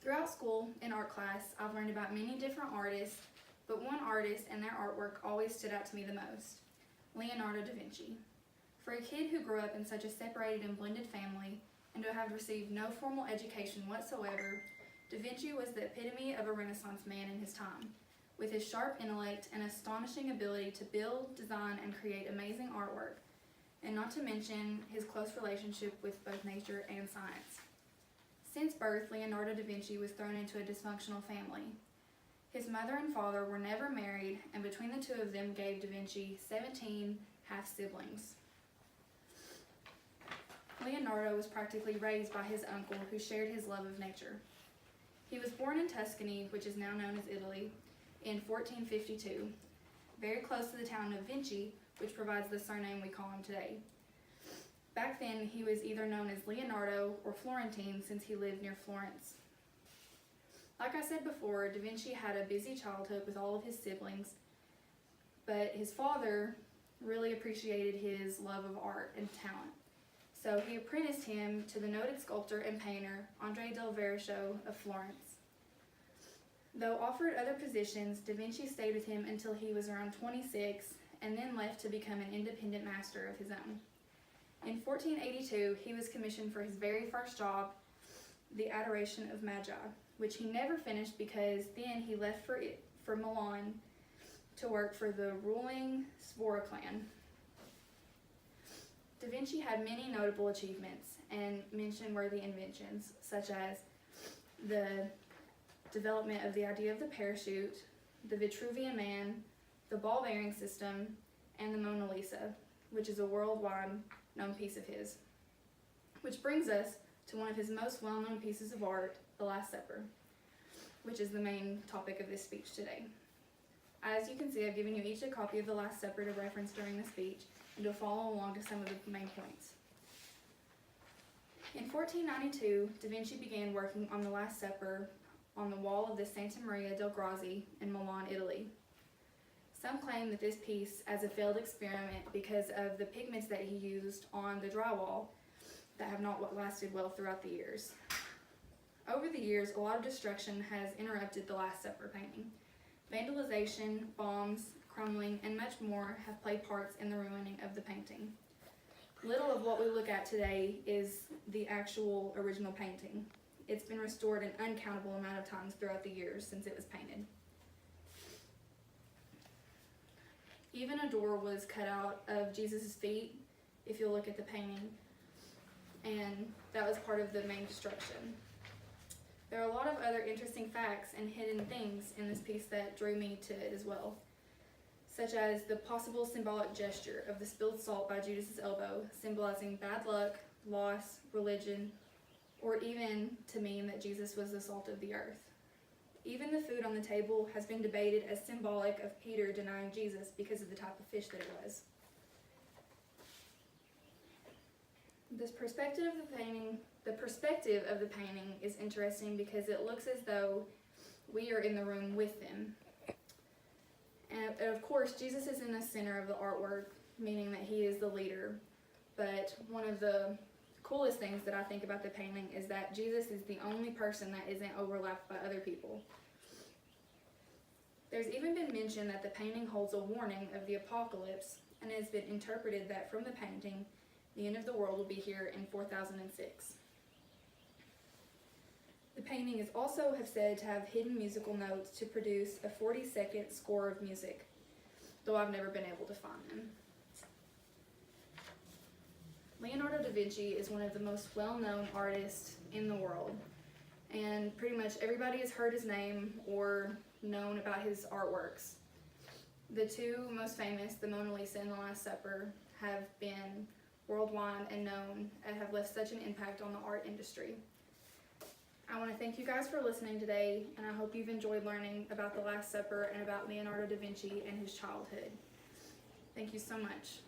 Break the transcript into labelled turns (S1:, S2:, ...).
S1: Throughout school, in art class, I've learned about many different artists, but one artist and their artwork always stood out to me the most: Leonardo da Vinci. For a kid who grew up in such a separated and blended family, and to have received no formal education whatsoever, Da Vinci was the epitome of a Renaissance man in his time, with his sharp intellect and astonishing ability to build, design, and create amazing artwork, and not to mention his close relationship with both nature and science. Since birth, Leonardo da Vinci was thrown into a dysfunctional family. His mother and father were never married, and between the two of them gave da Vinci 17 half-siblings. Leonardo was practically raised by his uncle, who shared his love of nature. He was born in Tuscany, which is now known as Italy, in 1452, very close to the town of Vinci, which provides the surname we call him today. Back then, he was either known as Leonardo or Florentine, since he lived near Florence. Like I said before, Da Vinci had a busy childhood with all of his siblings, but his father really appreciated his love of art and talent. So he apprenticed him to the noted sculptor and painter Andrea del Verrocchio of Florence. Though offered other positions, Da Vinci stayed with him until he was around 26 and then left to become an independent master of his own. In 1482, he was commissioned for his very first job, the Adoration of Magi, which he never finished because then he left for Milan to work for the ruling Sforza clan. Da Vinci had many notable achievements and mention-worthy inventions, such as the development of the idea of the parachute, the Vitruvian Man, the ball bearing system, and the Mona Lisa, which is a worldwide known piece of his. Which brings us to one of his most well-known pieces of art, The Last Supper, which is the main topic of this speech today. As you can see, I've given you each a copy of The Last Supper to reference during the speech, and to follow along to some of the main points. In 1492, Da Vinci began working on The Last Supper on the wall of the Santa Maria del Grazie in Milan, Italy. Some claim that this piece as a failed experiment because of the pigments that he used on the drywall that have not lasted well throughout the years. Over the years, a lot of destruction has interrupted the Last Supper painting. Vandalization, bombs, crumbling, and much more have played parts in the ruining of the painting. Little of what we look at today is the actual original painting. It's been restored an uncountable amount of times throughout the years since it was painted. Even a door was cut out of Jesus' feet, if you'll look at the painting, and that was part of the main destruction. There are a lot of other interesting facts and hidden things in this piece that drew me to it as well, such as the possible symbolic gesture of the spilled salt by Judas' elbow, symbolizing bad luck, loss, religion, or even to mean that Jesus was the salt of the earth. Even the food on the table has been debated as symbolic of Peter denying Jesus because of the type of fish that it was. The perspective of the painting is interesting because it looks as though we are in the room with them. And of course, Jesus is in the center of the artwork, meaning that he is the leader. But one of the coolest things that I think about the painting is that Jesus is the only person that isn't overlapped by other people. There's even been mention that the painting holds a warning of the apocalypse, and it has been interpreted that from the painting, the end of the world will be here in 4006. The painting is also said to have hidden musical notes to produce a 40-second score of music, though I've never been able to find them. Leonardo da Vinci is one of the most well-known artists in the world, and pretty much everybody has heard his name or known about his artworks. The two most famous, the Mona Lisa and The Last Supper, have been worldwide and known and have left such an impact on the art industry. I want to thank you guys for listening today, and I hope you've enjoyed learning about The Last Supper and about Leonardo da Vinci and his childhood. Thank you so much.